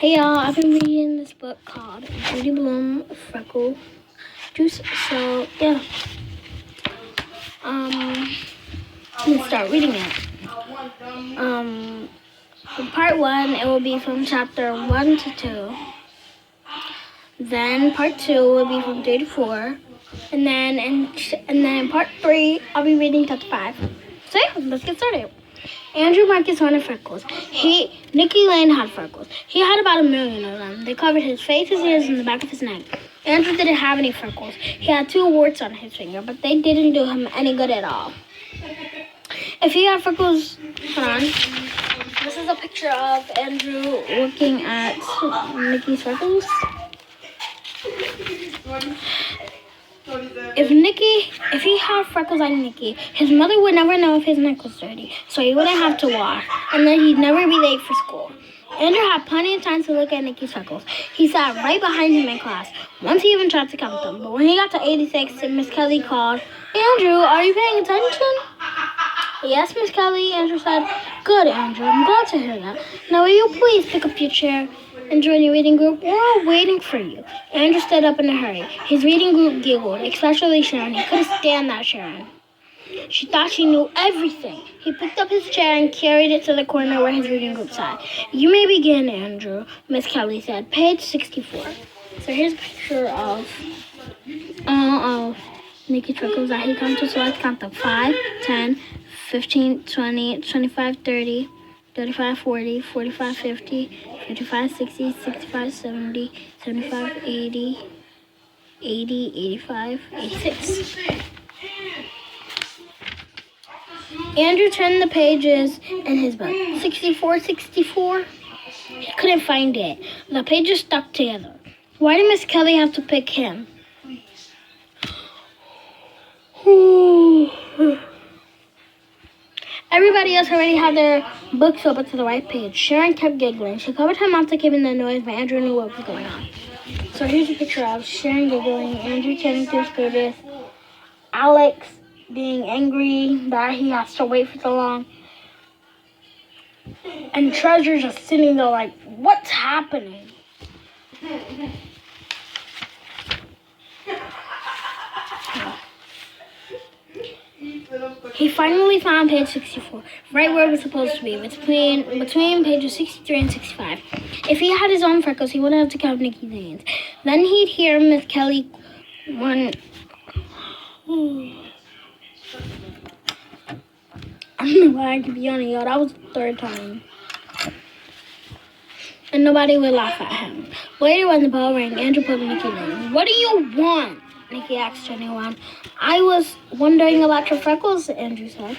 Hey y'all, I've been reading this book called Judy Blume, Freckle Juice. So yeah, let's start reading it. For part 1, it will be from chapter 1 to 2. Then part 2 will be from 3 to 4. And then in part 3, I'll be reading chapter 5. So yeah, let's get started. Andrew Marcus wanted freckles. Nicky Lane had freckles. He had about 1 million of them. They covered his face, his ears, and the back of his neck. Andrew didn't have any freckles. He had 2 warts on his finger, but they didn't do him any good at all. If he had freckles, hold on. This is a picture of Andrew looking at Nicky's freckles. If he had freckles like Nicky, his mother would never know if his neck was dirty, so he wouldn't have to wash, and then he'd never be late for school. Andrew had plenty of time to look at Nicky's freckles. He sat right behind him in class. Once he even tried to count them, but when he got to 86, Miss Kelly called, "Andrew, are you paying attention?" "Yes, Miss Kelly," Andrew said. "Good, Andrew. I'm glad to hear that. Now, will you please pick up your chair and join your reading group? We're all waiting for you." Andrew stood up in a hurry. His reading group giggled, especially Sharon. He couldn't stand that Sharon. She thought she knew everything. He picked up his chair and carried it to the corner where his reading group sat. "You may begin, Andrew," Miss Kelly said. "Page 64. So here's a picture of Nicky's freckles that he counted. So let's count them. 5, 10, 15, 20, 25, 30, 35, 40, 45, 50, 55, 60, 65, 70, 75, 80, 85, 86. Andrew turned the pages in his book. 64. He couldn't find it. The pages stuck together. Why did Miss Kelly have to pick him? Everybody else already had their books open to the right page. Sharon kept giggling. She covered her mouth to keep in the noise, but Andrew knew what was going on. So here's a picture of Sharon giggling, Andrew turning to his pages, Alex being angry that he has to wait for so long, and Treasure just sitting there like, what's happening? He finally found page 64, right where it was supposed to be, between pages 63 and 65. If he had his own freckles, he wouldn't have to count Nicky Lane's. Then he'd hear Miss Kelly I don't know why I could be on it, y'all. That was the 3rd time. And nobody would laugh at him. Later, when the bell rang, Andrew put Nicky Lane. "What do you want?" Nicky asked, turning around. "I was wondering about your freckles," Andrew said.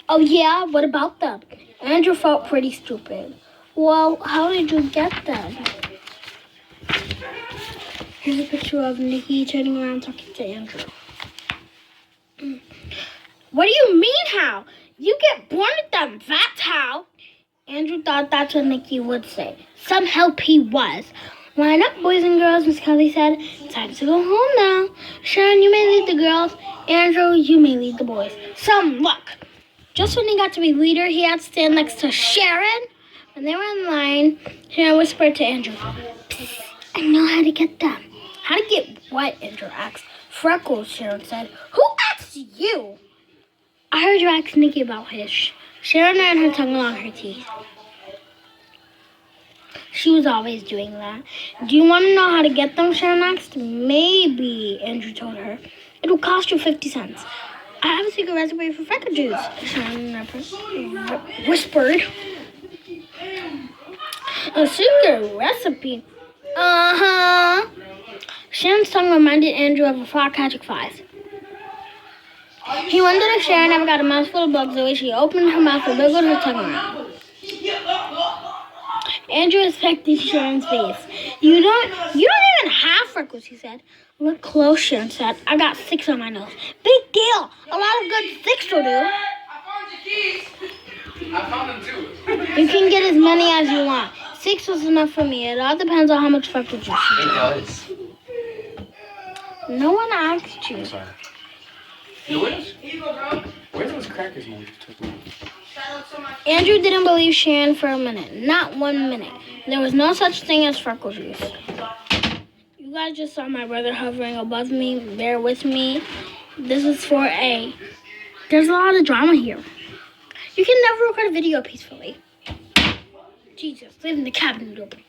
"Oh, yeah? What about them?" Andrew felt pretty stupid. "Well, how did you get them?" Here's a picture of Nicky turning around talking to Andrew. "What do you mean, how? You get born with them, that's how." Andrew thought that's what Nicky would say. Some help he was. "Line up, boys and girls," Miss Kelly said. "Time to go home now. Sharon, you may lead the girls. Andrew, you may lead the boys. Some luck." Just when he got to be leader, he had to stand next to Sharon. When they were in line, Sharon whispered to Andrew, "Psst, I know how to get them." "How to get what?" Andrew asked. "Freckles," Sharon said. "Who asked you?" "I heard you ask Nicky about his." Sharon ran her tongue along her teeth. She was always doing that. "Do you want to know how to get them?" Sharon asked. "Maybe," Andrew told her. "It will cost you 50 cents. I have a secret recipe for freckle juice," Sharon whispered. "A secret recipe?" "Uh-huh." Sharon's tongue reminded Andrew of a frog catching flies. He wondered if Sharon ever got a mouthful of bugs the way she opened her mouth and wiggled her tongue around. Andrew inspected Sharon's face. You don't even have freckles," he said. "Look close," Sharon said. "I got 6 on my nose." "Big deal. A lot of good 6 will do." I found your keys. I found them too. "You can get as many as you want. 6 was enough for me. It all depends on how much freckle juice you It drink." does. No one asked you. I'm sorry. Where's those crackers Mom just took me? Andrew didn't believe Sharon for a minute. Not 1 minute. There was no such thing as freckle juice. You guys just saw my brother hovering above me. Bear with me. This is for A. There's a lot of drama here. You can never record a video peacefully. Jesus, leaving the cabinet open.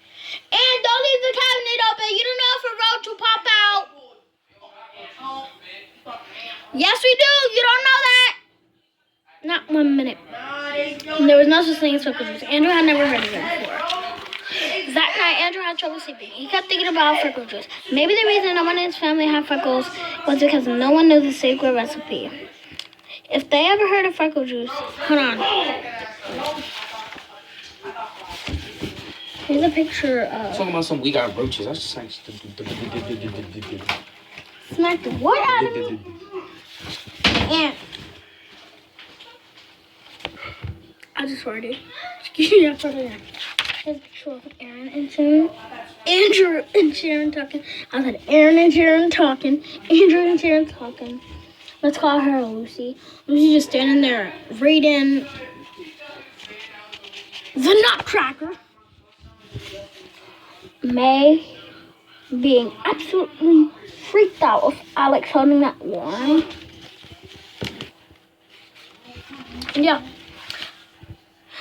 And don't leave the cabinet open. You don't know if a roach will pop out. Yes, we do. You don't know that. Not 1 minute. There was no such thing as freckle juice. Andrew had never heard of it before. That night, Andrew had trouble sleeping. He kept thinking about freckle juice. Maybe the reason no one in his family had freckles was because no one knew the secret recipe. If they ever heard of freckle juice, hold on. Here's a picture of. Talking about some we got roaches. That's just like. Smacked what out of me? And I just farted. Excuse me, I farted again. Here's a picture of Aaron and Sharon. Andrew and Sharon talking. I said Aaron and Sharon talking. Andrew and Sharon talking. Let's call her Lucy. Lucy just standing there reading the Nutcracker. May being absolutely freaked out of Alex holding that worm. Yeah.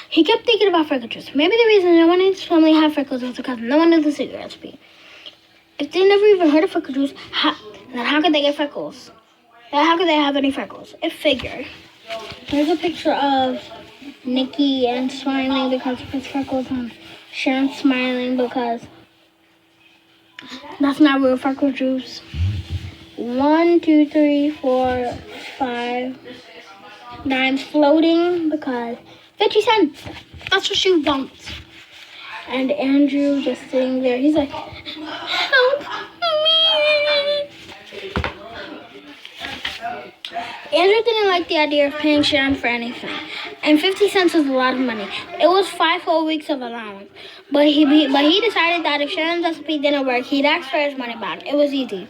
He kept thinking about freckle juice. Maybe the reason no one in his family had freckles was because no one knew the secret recipe. If they never even heard of freckle juice, then how could they get freckles? How could they have any freckles? It figured. There's a picture of Nikki and smiling because of his freckles and Sharon smiling because that's not real freckle juice. 1, 2, 3, 4, 5 dimes floating because 50 cents. That's what she wants. And Andrew just sitting there. He's like, help me. Andrew didn't like the idea of paying Sharon for anything. And 50 cents was a lot of money. It was 5 whole weeks of allowance. But he decided that if Sharon's recipe didn't work, he'd ask for his money back. It was easy.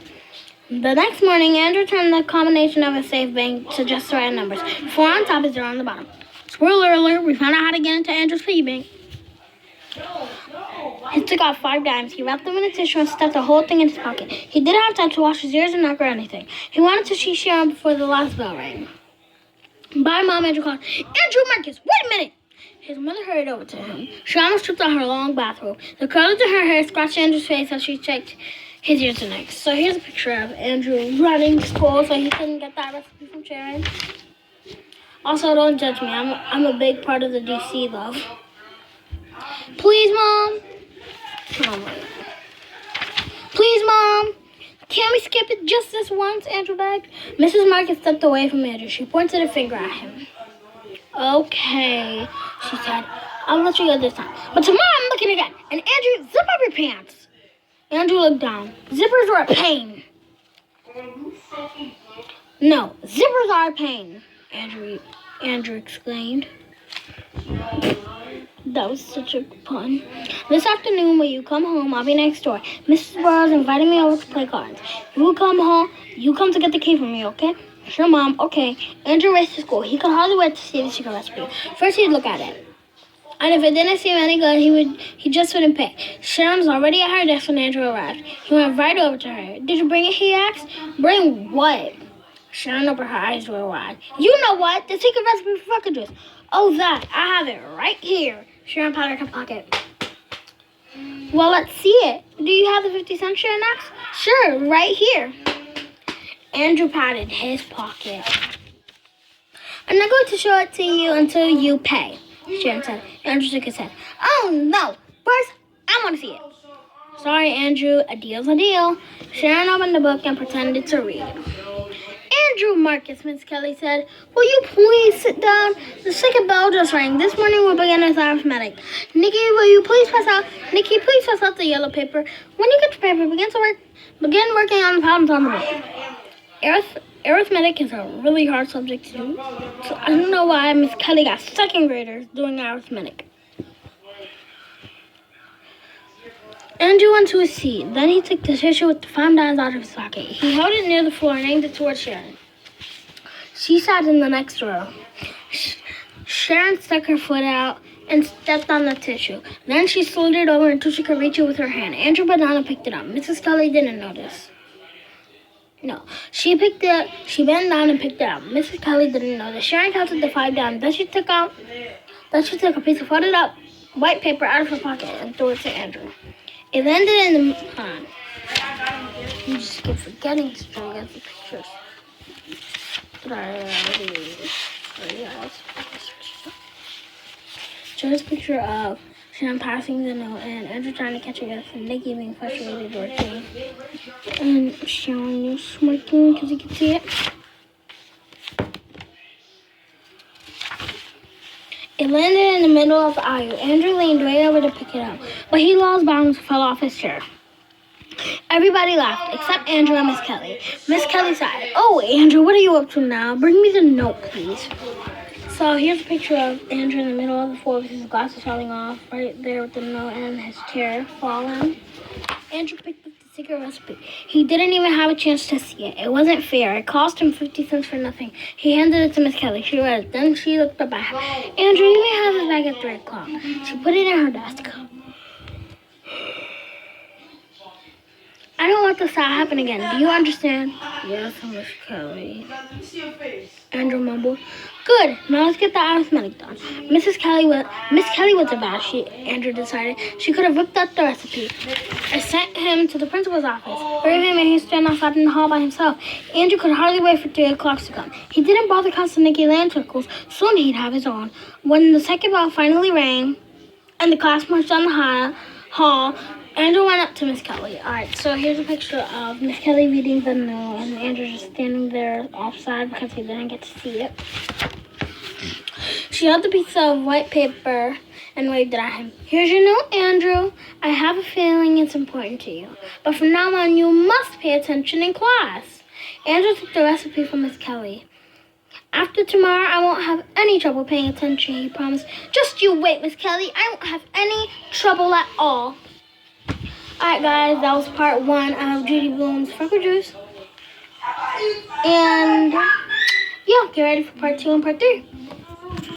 The next morning, Andrew turned the combination of his safe bank to just the right numbers. 4 on top and 0 on the bottom. Spoiler alert, we found out how to get into Andrew's piggy bank. He took out 5 dimes. He wrapped them in a tissue and stuffed the whole thing in his pocket. He didn't have time to wash his ears or neck or anything. He wanted to see Sharon before the last bell rang. Bye, Mom, Andrew called. Andrew Marcus, wait a minute! His mother hurried over to him. She almost tripped on her long bathrobe. The curls in her hair scratched Andrew's face as she checked his ears and neck. So here's a picture of Andrew running to school so he couldn't get that recipe from Sharon. Also, don't judge me. I'm a big part of the DC love. Please, Mom. Oh, wait. Please, Mom. Can we skip it just this once? Andrew begged. Mrs. Marcus stepped away from Andrew. She pointed a finger at him. Okay, she said. I'll let you go this time. But tomorrow I'm looking again. And Andrew, zip up your pants. Andrew looked down. Zippers were a pain. No, zippers are a pain. Andrew exclaimed. That was such a pun. This afternoon when you come home, I'll be next door. Mrs. Burroughs invited me over to play cards. You come home, you come to get the key from me, okay? Sure, Mom, okay. Andrew raced to school. He could hardly wait to see the secret recipe. First he'd look at it. And if it didn't seem any good, he just wouldn't pay. Sharon was already at her desk when Andrew arrived. He went right over to her. Did you bring it, he asked. Bring what? Sharon opened her eyes real wide. You know what? The secret recipe for freckle juice. Oh, that. I have it right here. Sharon patted her pocket. Well, let's see it. Do you have the 50 cents, Sharon asked? Sure, right here. Andrew patted his pocket. I'm not going to show it to you until you pay, Sharon said. Andrew shook his head. Oh, no. First, I want to see it. Sorry, Andrew. A deal's a deal. Sharon opened the book and pretended to read. Andrew Marcus, Miss Kelly said, will you please sit down? The second bell just rang. This morning we'll begin with arithmetic. Nikki, please pass out the yellow paper. When you get your paper, begin working on the problems on the board. Arithmetic is a really hard subject to do. So I don't know why Miss Kelly got second graders doing arithmetic. Andrew went to his seat. Then he took the tissue with the 5 dimes out of his pocket. He held it near the floor and aimed it towards Sharon. She sat in the next row. Sharon stuck her foot out and stepped on the tissue. Then she slid it over until she could reach it with her hand. Andrew Banana picked it up. Mrs. Kelly didn't notice. No, she picked it. She bent down and picked it up. Mrs. Kelly didn't notice. Sharon counted the 5 down. Then she took a piece of folded up white paper out of her pocket and threw it to Andrew. It landed in the pond. You just keep forgetting to show you guys the pictures. Show this picture of Sharon passing the note and Andrew trying to catch it with Nikki being frustrated working. And Sharon is smirking because you can see it. It landed in the middle of the aisle. Andrew leaned way over to pick it up, but he lost balance and fell off his chair. Everybody laughed, except Andrew and Miss Kelly. Miss Kelly sighed. "Oh, Andrew, what are you up to now? Bring me the note, please." So here's a picture of Andrew in the middle of the floor with his glasses falling off, right there with the note and his chair falling. Andrew picked up the secret recipe. He didn't even have a chance to see it. It wasn't fair. It cost him 50 cents for nothing. He handed it to Miss Kelly. She read it. Then she looked up at him. "Andrew, you may have this back at 3 o'clock. She put it in her desk. "I don't want this to happen again. Do you understand?" "Yes, Miss Kelly," Andrew mumbled. "Good. Now let's get the arithmetic done." Miss Kelly was a bad sheet, Andrew decided. She could have whipped up the recipe. I sent him to the principal's office, or even made him stand outside in the hall by himself. Andrew could hardly wait for 3 o'clock to come. He didn't bother casting Nicky land circles. Soon he'd have his own. When the second bell finally rang, and the class marched down the hall, Andrew went up to Miss Kelly. Alright, so here's a picture of Miss Kelly reading the note, and Andrew just standing there offside because he didn't get to see it. She held the piece of white paper and waved it at him. "Here's your note, Andrew. I have a feeling it's important to you. But from now on, you must pay attention in class." Andrew took the recipe from Miss Kelly. "After tomorrow, I won't have any trouble paying attention," he promised. "Just you wait, Miss Kelly. I won't have any trouble at all." Alright guys, that was part 1 of Judy Blume's Freckle Juice. And yeah, get ready for part 2 and part 3.